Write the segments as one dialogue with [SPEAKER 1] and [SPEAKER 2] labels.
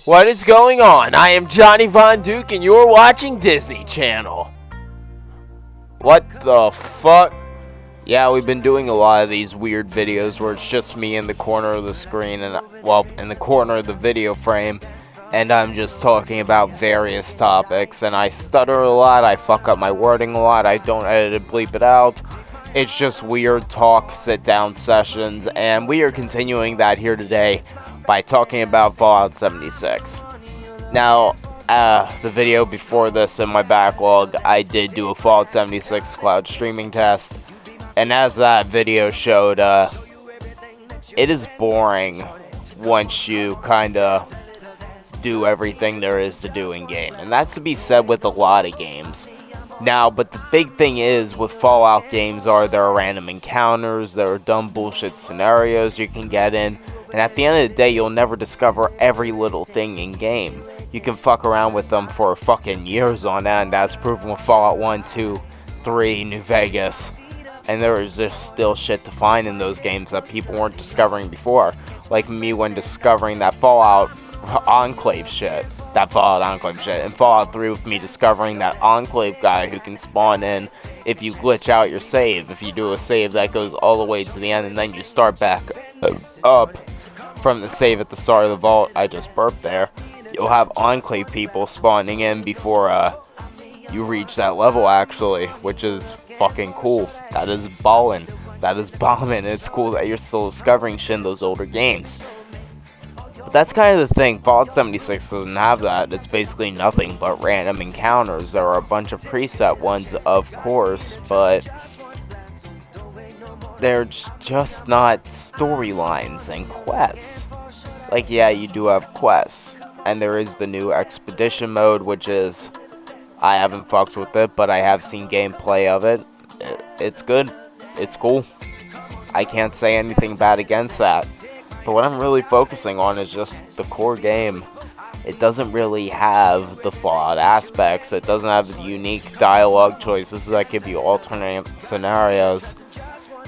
[SPEAKER 1] What is going on? I am Johnny Von Duke and you're watching Disney Channel. What the fuck? Yeah, we've been doing a lot of these weird videos where it's just me in the corner of the screen and, well, in the corner of the video frame, and I'm just talking about various topics, and I stutter a lot, I fuck up my wording a lot, I don't edit and bleep it out. It's just weird talk, sit-down sessions, and we are continuing that here today by talking about Fallout 76. Now, the video before this in my backlog, I did do a Fallout 76 cloud streaming test, and as that video showed, it is boring once you kinda do everything there is to do in game, and that's to be said with a lot of games. Now, but the big thing is with Fallout games there are random encounters, there are dumb bullshit scenarios you can get in, and at the end of the day, you'll never discover every little thing in game. You can fuck around with them for fucking years on end, as proven with Fallout 1, 2, 3, New Vegas. And there is just still shit to find in those games that people weren't discovering before. Like me when discovering that Fallout Enclave shit. And Fallout 3 with me discovering that Enclave guy who can spawn in if you glitch out your save. If you do a save that goes all the way to the end and then you start back up from the save at the start of the vault. I just burped there. You'll have Enclave people spawning in before you reach that level actually, which is fucking cool. That is ballin'. That is bombing. It's cool that you're still discovering shit in those older games. But that's kind of the thing. Fallout 76 doesn't have that. It's basically nothing but random encounters. There are a bunch of preset ones, of course, but they're just not storylines and quests. Like, yeah, you do have quests. And there is the new expedition mode, which is, I haven't fucked with it, but I have seen gameplay of it. It's good. It's cool. I can't say anything bad against that. But what I'm really focusing on is just the core game. It doesn't really have the Fallout aspects. It doesn't have the unique dialogue choices that give you alternate scenarios.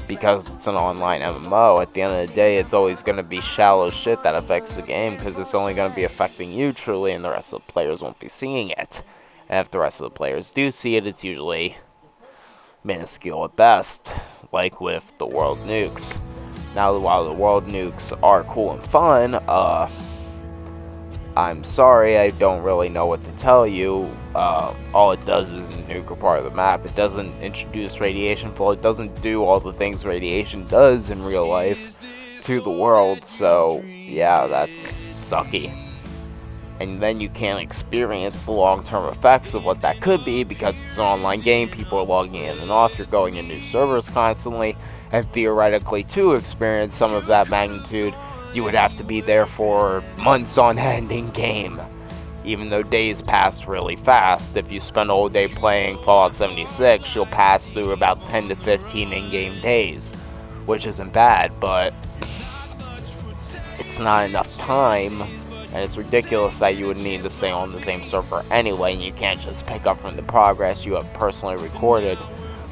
[SPEAKER 1] Because it's an online MMO, at the end of the day, it's always going to be shallow shit that affects the game, because it's only going to be affecting you truly, and the rest of the players won't be seeing it. And if the rest of the players do see it, it's usually minuscule at best, like with the world nukes. Now, while the world nukes are cool and fun, I'm sorry, I don't really know what to tell you. All it does is nuke a part of the map. It doesn't introduce radiation flow. It doesn't do all the things radiation does in real life to the world. So, yeah, that's sucky. And then you can't experience the long-term effects of what that could be because it's an online game. People are logging in and off. You're going to new servers constantly. And theoretically, to experience some of that magnitude, you would have to be there for months on end in game. Even though days pass really fast, if you spend all day playing Fallout 76, you'll pass through about 10 to 15 in-game days, which isn't bad, but it's not enough time, and it's ridiculous that you would need to stay on the same server anyway, and you can't just pick up from the progress you have personally recorded.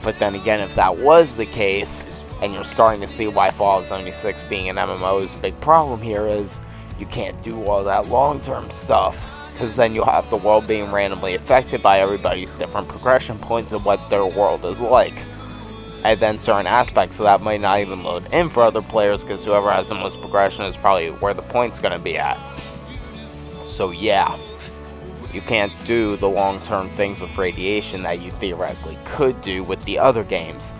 [SPEAKER 1] But then again, if that was the case, and you're starting to see why Fallout 76 being an MMO's big problem here is you can't do all that long-term stuff, because then you'll have the world being randomly affected by everybody's different progression points of what their world is like. And then certain aspects of that might not even load in for other players, because whoever has the most progression is probably where the point's going to be at. So yeah, you can't do the long-term things with radiation that you theoretically could do with the other games.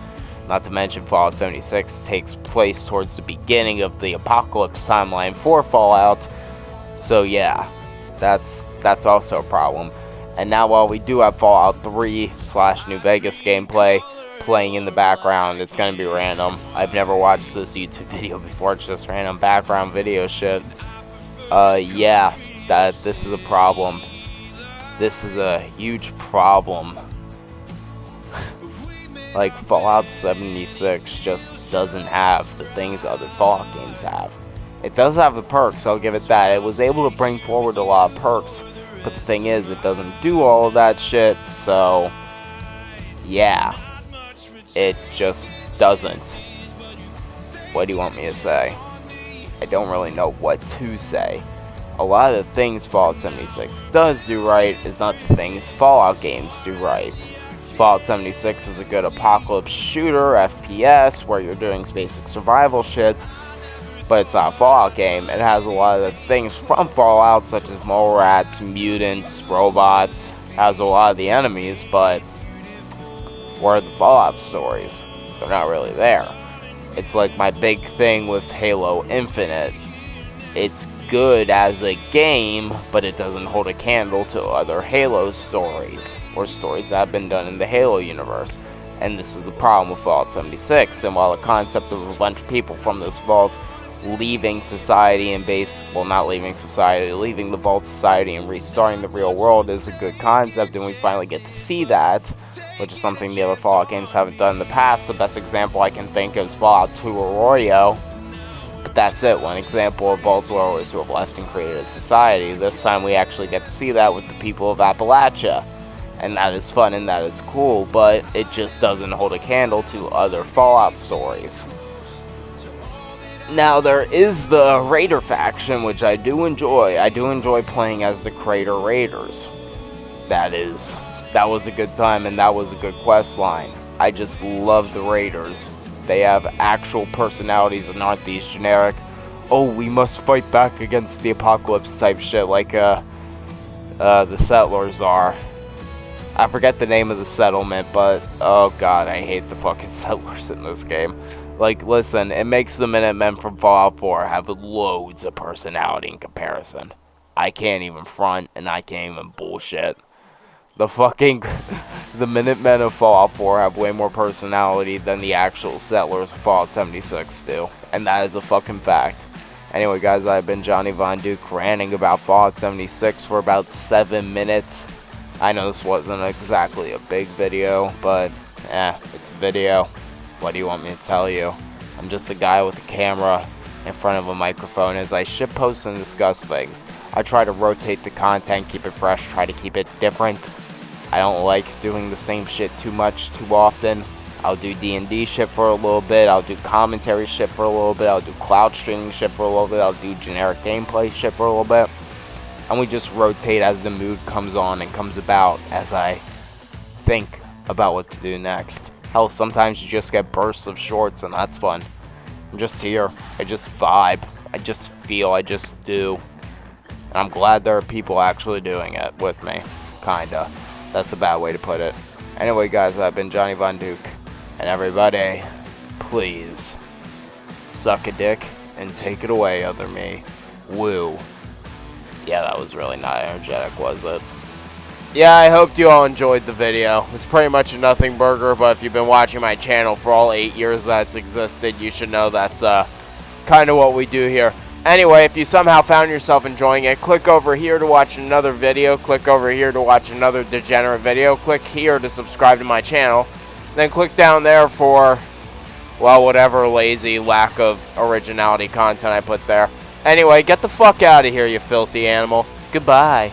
[SPEAKER 1] Not to mention Fallout 76 takes place towards the beginning of the apocalypse timeline for Fallout. So yeah, that's also a problem. And now while we do have Fallout 3 / New Vegas gameplay playing in the background, it's going to be random. I've never watched this YouTube video before, it's just random background video shit. Yeah, this is a problem. This is a huge problem. Like, Fallout 76 just doesn't have the things other Fallout games have. It does have the perks, I'll give it that. It was able to bring forward a lot of perks, but the thing is, it doesn't do all of that shit, so yeah, it just doesn't. What do you want me to say? I don't really know what to say. a lot of the things Fallout 76 does do right is not the things Fallout games do right. Fallout 76 is a good apocalypse shooter, FPS, where you're doing basic survival shit, but it's not a Fallout game. It has a lot of the things from Fallout, such as mole rats, mutants, robots. It has a lot of the enemies, but where are the Fallout stories? They're not really there. It's like my big thing with Halo Infinite. It's good as a game, but it doesn't hold a candle to other Halo stories, or stories that have been done in the Halo universe. And this is the problem with Fallout 76. And while the concept of a bunch of people from this vault leaving society and not leaving society, leaving the Vault Society and restarting the real world is a good concept, and we finally get to see that, which is something the other Fallout games haven't done in the past. The best example I can think of is Fallout 2 Arroyo, but that's it. One example of Vault dwellers who have left and created a society. This time we actually get to see that with the people of Appalachia, and that is fun and that is cool, but it just doesn't hold a candle to other Fallout stories. Now, there is the Raider faction, which I do enjoy. I do enjoy playing as the Crater Raiders. That was a good time, and that was a good quest line. I just love the Raiders. They have actual personalities and aren't these generic, oh, we must fight back against the apocalypse type shit like the Settlers are. I forget the name of the settlement, but oh god, I hate the fucking Settlers in this game. Like, listen, it makes the Minutemen from Fallout 4 have loads of personality in comparison. I can't even front, and I can't even bullshit. The Minutemen of Fallout 4 have way more personality than the actual Settlers of Fallout 76 do. And that is a fucking fact. Anyway, guys, I've been Johnny Von Duke ranting about Fallout 76 for about 7 minutes. I know this wasn't exactly a big video, but, it's a video. What do you want me to tell you? I'm just a guy with a camera in front of a microphone. As I shitpost and discuss things, I try to rotate the content, keep it fresh, try to keep it different. I don't like doing the same shit too much, too often. I'll do D&D shit for a little bit, I'll do commentary shit for a little bit, I'll do cloud streaming shit for a little bit, I'll do generic gameplay shit for a little bit. And we just rotate as the mood comes on and comes about, as I think about what to do next. Hell, sometimes you just get bursts of shorts, and that's fun. I'm just here. I just vibe. I just feel. I just do. And I'm glad there are people actually doing it with me. Kinda. That's a bad way to put it. Anyway, guys, I've been Johnny Von Duke. And everybody, please, suck a dick and take it away, other me. Woo. Yeah, that was really not energetic, was it? Yeah, I hope you all enjoyed the video. It's pretty much a nothing burger, but if you've been watching my channel for all 8 years that's existed, you should know that's kind of what we do here. Anyway, if you somehow found yourself enjoying it, click over here to watch another video, click over here to watch another degenerate video, click here to subscribe to my channel, then click down there for, well, whatever lazy lack of originality content I put there. Anyway, get the fuck out of here, you filthy animal. Goodbye.